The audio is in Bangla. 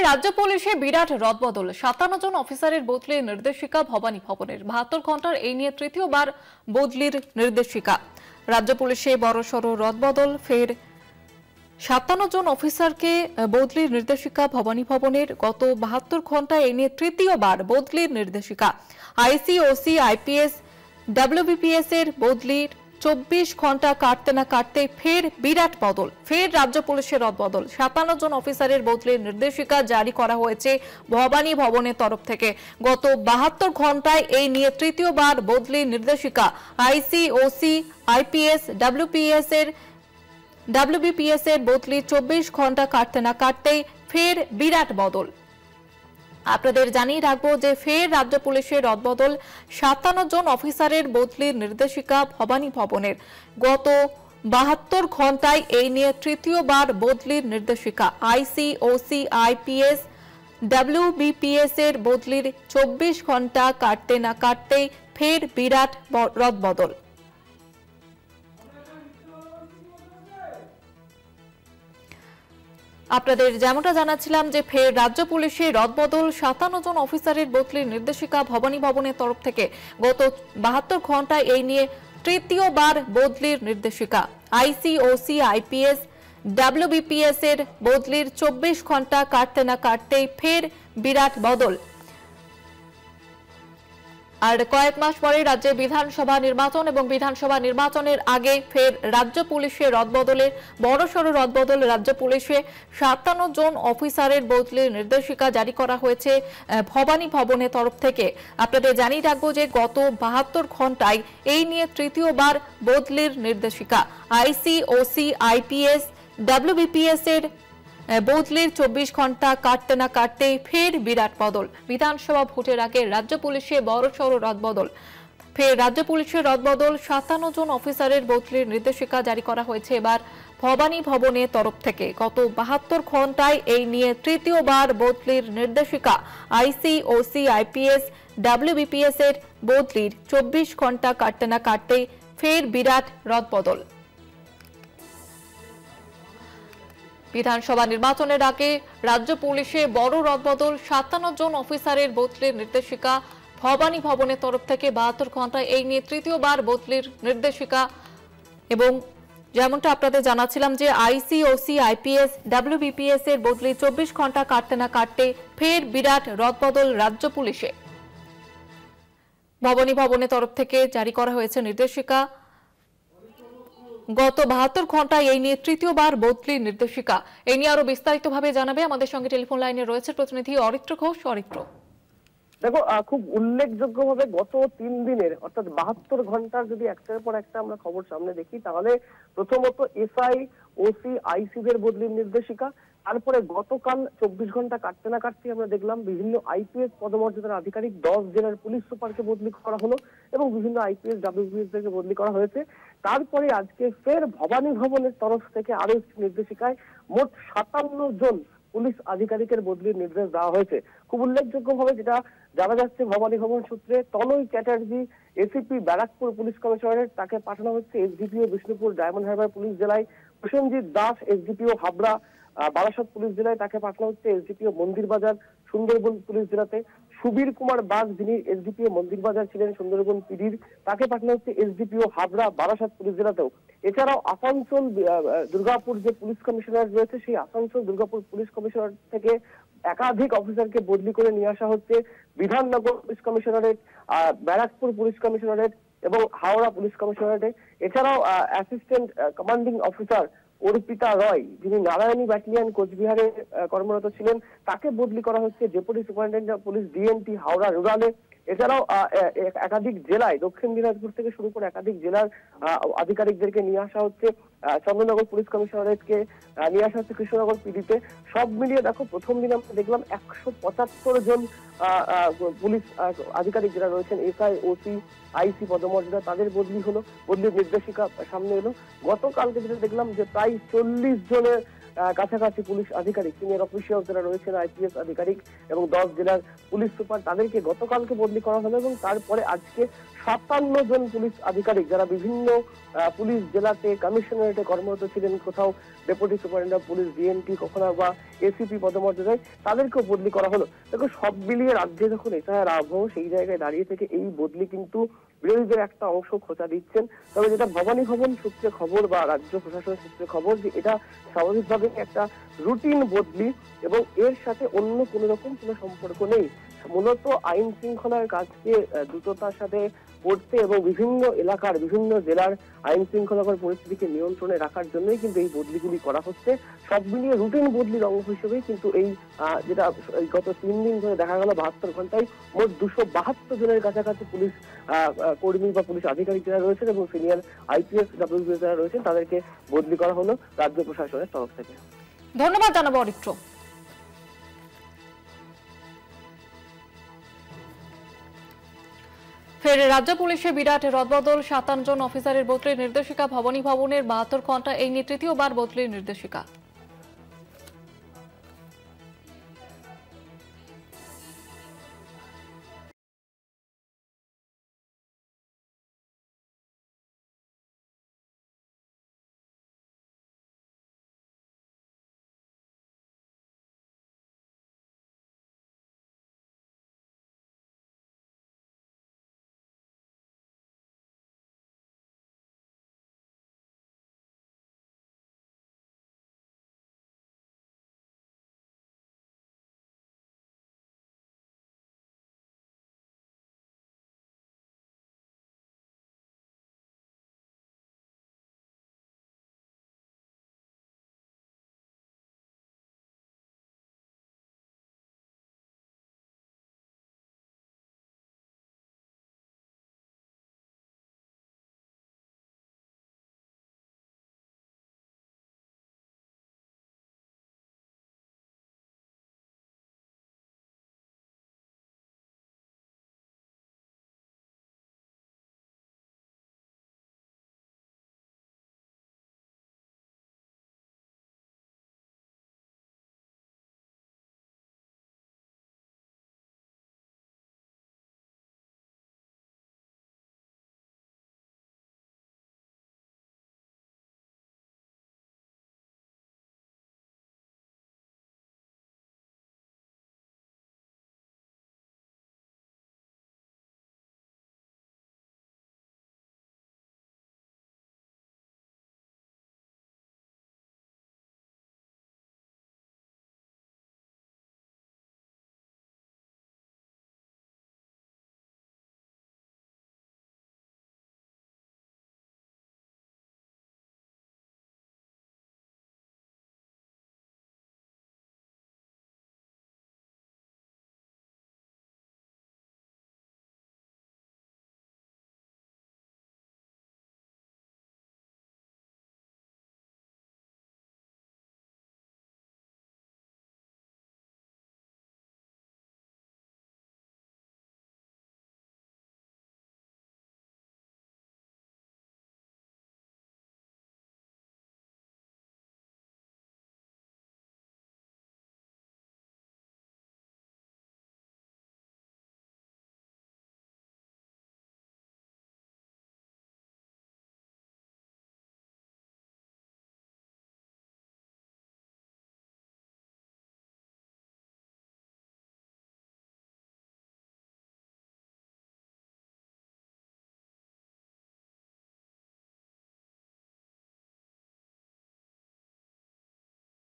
রাজ্য পুলিশে বিরাট রদবদল, ৫৭ জন অফিসারের বদলির নির্দেশিকা ভবানী ভবনের। ৭২ ঘন্টার এই নিয়ে তৃতীয়বার বদলির নির্দেশিকা। রাজ্য পুলিশে বড়সড় রদবদল, ফের ৫৭ জন অফিসারকে বদলির নির্দেশিকা ভবানী ভবনের। গত ৭২ ঘন্টায় এই নিয়ে তৃতীয়বার বদলির নির্দেশিকা। আইসি, ওসি, আইপিএস, ডাব্লিউবিপিএস এর বদলির ২৪ ঘন্টা কাটতে না কাটতে ফের বিরাট বদল, ফের রাজ্য পুলিশের রদবদল। ৫৭ জন অফিসারের বদলির নির্দেশিকা জারি করা হয়েছে ভবানী ভবনের তরফ থেকে। গত ৭২ ঘন্টায় এই নিয়ে তৃতীয়বার বদলির নির্দেশিকা। আইসি, ওসি, আইপিএস, ডাব্লিউবিপিএস এর বদলির ২৪ ঘন্টা কাটতে না কাটতেই ফের বিরাট বদল। আপনাদের জানিয়ে রাখবো যে ফের রাজ্য পুলিশের রদবদল, ৫৭ জন অফিসারের বদলির নির্দেশিকা ভবানী ভবনের। গত ৭২ ঘন্টায় এই নিয়ে তৃতীয়বার বদলির নির্দেশিকা। আইসি, ওসি, আইপিএস, ডাব্লিউবিপিএস এর বদলির ২৪ ঘন্টা কাটতে না কাটতেই ফের বিরাট রদবদল। আপনাদের যেমনটা জানাচ্ছিলাম যে ফের রাজ্য পুলিশের রদবদল, ৫৭ জন অফিসারের বদলির নির্দেশিকা ভবানী ভবনের তরফ থেকে। গত ৭২ ঘন্টায় এই নিয়ে তৃতীয়বার বদলির নির্দেশিকা। আইসি, ওসি, আইপিএস, ডাব্লিউবিপিএস এর বদলির ২৪ ঘন্টা কাটতে না কাটতেই ফের বিরাট বদল। আর কয়েক মাস পরে রাজ্যে বিধানসভা নির্বাচন এবং বিধানসভা নির্বাচনের আগে ফের রাজ্য পুলিশের রদবদলের বড়সড় রদবদল। রাজ্য পুলিশে ৫৭ জন অফিসারের বদলির নির্দেশিকা জারি করা হয়েছে ভবানী ভবনের তরফ থেকে। আপনাদের জানিয়ে রাখবো যে গত ৭২ ঘন্টায় এই নিয়ে তৃতীয়বার বদলির নির্দেশিকা। আইসি, ওসি, আইপিএস, ডাব্লিউবিপিএস এর বদলির ২৪ ঘন্টা কাটতে না কাটতেই ফের বিরাট বদল। বিধানসভা ভোটের আগে রাজ্য পুলিশে বড়সড় রদবদল, ফের রাজ্য পুলিশের রদবদল। ৫৭ জন অফিসারের বদলির নির্দেশিকা জারি করা হয়েছে এবার ভবানী ভবনের তরফ থেকে। গত ৭২ ঘন্টায় এই নিয়ে তৃতীয়বার বদলির নির্দেশিকা। আইসি, ওসি, আইপিএস, ডাব্লিউবিপিএস এর বদলির ২৪ ঘন্টা কাটতে না কাটতেই ফের বিরাট রদবদল। বিধানসভা নির্বাচনের আগে রাজ্য পুলিশে বড় রদবদল, ৫৭ জন অফিসারের বদলির নির্দেশিকা ভবানী ভবনের তরফ থেকে। ৭২ ঘন্টায় এই নিয়ে তৃতীয়বার বদলির নির্দেশিকা। এবং যেমনটা আপনাদের জানাচ্ছিলাম যে আইসি, ওসি, আইপিএস, ডাব্লিউবিপিএস এর বদলি ২৪ ঘন্টা কাটতে না কাটতে ফের বিরাট রদবদল রাজ্য পুলিশে। ভবানী ভবনের তরফ থেকে জারি করা হয়েছে নির্দেশিকা। গত ৭২ ঘন্টায় এই নিয়ে তৃতীয়বার বদলির নির্দেশিকা। এই নিয়ে আরো বিস্তারিতভাবে জানাবে আমাদের সঙ্গে টেলিফোন লাইনে রয়েছে প্রতিনিধি অরিত্র ঘোষ। অরিত্র, দেখো, খুব উল্লেখযোগ্যভাবে গত ৩ দিনের অর্থাৎ ৭২ ঘন্টার যদি একটার পর একটা আমরা খবর সামনে দেখি, তাহলে প্রথমত এসআই, ওসি, আইসিদের বদলির নির্দেশিকা। তারপরে গতকাল ২৪ ঘন্টা কাটতে না কাটতে আমরা দেখলাম বিভিন্ন আইপিএস পদমর্যাদার আধিকারিক ১০ জেলার পুলিশ সুপারকে বদলি করা হলো এবং বিভিন্ন আইপিএস, ডাব্লিউবিপিএস থেকে বদলি করা হয়েছে। তারপরে আজকে ফের ভবানী ভবনের তরফ থেকে আরো একটি নির্দেশিকায় মোট ৫৭ জন পুলিশ আধিকারিকের বদলির নির্দেশ দেওয়া হয়েছে। খুব উল্লেখযোগ্যভাবে যেটা জানা যাচ্ছে ভবানী ভবন সূত্রে, Tanay Chatterjee ACP Barrackpore police commissionerate, তাকে পাঠানো হচ্ছে এসডিপিও বিষ্ণুপুর ডায়মন্ড হারবার পুলিশ জেলায়। প্রসেনজিৎ দাস এসডিপিও হাবড়া বারাসত পুলিশ জেলায়, তাকে পাঠানো হচ্ছে এসডিপিও মন্দিরবাজার সুন্দরবন পুলিশ জেলাতে। সুবীর কুমার বাগ, যিনি এসডিপিও মন্দিরবাজার ছিলেন সুন্দরবন পিডির, তাকে পাঠানো হচ্ছে এসডিপিও হাবড়া বারাসত পুলিশ জেলাতেও। এছাড়াও আসানসোল দুর্গাপুর যে পুলিশ কমিশনার রয়েছে, সেই আসানসোল দুর্গাপুর পুলিশ কমিশনার থেকে একাধিক অফিসারকে বদলি করে নিয়ে আসা হচ্ছে Bidhannagar police commissionerate, Barrackpore police commissionerate এবং হাওড়া পুলিশ কমিশনারেটে। এছাড়াও অ্যাসিস্ট্যান্ট কমান্ডিং অফিসার অর্পিতা রয়, যিনি নারায়ণী ব্যাটালিয়ন কোচবিহারে কর্মরত ছিলেন, তাকে বদলি করা হচ্ছে deputy superintendent of police DNT Howrah রুরালে। এছাড়াও একাধিক জেলায় দক্ষিণ দিনাজপুর থেকে শুরু করে একাধিক জেলার আধিকারিকদেরকে নিয়ে আসা হচ্ছে চন্দ্রনগর পুলিশ কমিশনারেটকে নিয়ে আসা হচ্ছে কৃষ্ণনগর পিডিতে। সব মিলিয়ে দেখো, প্রথম দিন আমরা দেখলাম ১৭৫ জন পুলিশ আধিকারিক যারা রয়েছেন এসআই, ওসি, আইসি পদমর্যাদা, তাদের বদলি হলো, বদলির নির্দেশিকা সামনে এলো। গতকালকে যেটা দেখলাম যে প্রায় ৪০ জনের কাছাকাছি পুলিশ আধিকারিক, সিনিয়র অফিসার যারা রয়েছেন, আইপিএস আধিকারিক এবং 10 জেলার পুলিশ সুপার, তাদেরকে গতকালকে বদলি করা হলো এবং তারপরে আজকে 57 জন পুলিশ আধিকারিক যারা বিভিন্ন পুলিশ জেলাতে কমিশনারেটে কর্মরত ছিলেন, কোথাও deputy superintendent of police, DNP, কখনো বা এসিপি পদমর্যাদায়, তাদেরকেও বদলি করা হলো। দেখো, সব মিলিয়ে রাজ্যে যখন এসআইআর আবহ, সেই জায়গায় দাঁড়িয়ে থেকে এই বদলি কিন্তু বিরোধীদের একটা অংশ খোঁচা দিচ্ছেন। তবে যেটা ভবানী ভবন সূত্রে খবর বা রাজ্য প্রশাসনের সূত্রে খবর, যে এটা স্বাভাবিকভাবে একটা রুটিন বদলি এবং এর সাথে অন্য কোনো রকম কোনো সম্পর্ক নেই। মূলত আইন শৃঙ্খলার কাজকে দ্রুততার সাথে করতে এবং বিভিন্ন এলাকার বিভিন্ন জেলার আইন শৃঙ্খলার পরিস্থিতিকে নিয়ন্ত্রণে রাখার জন্যই কিন্তু এই বদলিগুলি করা হচ্ছে। সব মিলিয়ে রুটিন বদলির অংশ হিসেবেই কিন্তু এই যেটা গত 3 দিন ধরে দেখা গেল 72 ঘন্টায় মোট 272 জনের কাছাকাছি পুলিশ কর্মী বা পুলিশ আধিকারিক যারা রয়েছেন এবং সিনিয়র আইপিএস ডাব্লিউপিএস যারা রয়েছেন, তাদেরকে বদলি করা হলো রাজ্য প্রশাসনের তরফ থেকে। ধন্যবাদ জানাবো অরিত্র। ফের রাজ্য পুলিশে বিরাট রদবদল, 57 জন অফিসারের বদলির নির্দেশিকা। ভবানী ভবনের 72 ঘন্টা, এই নিয়ে তৃতীয়বার বদলির নির্দেশিকা।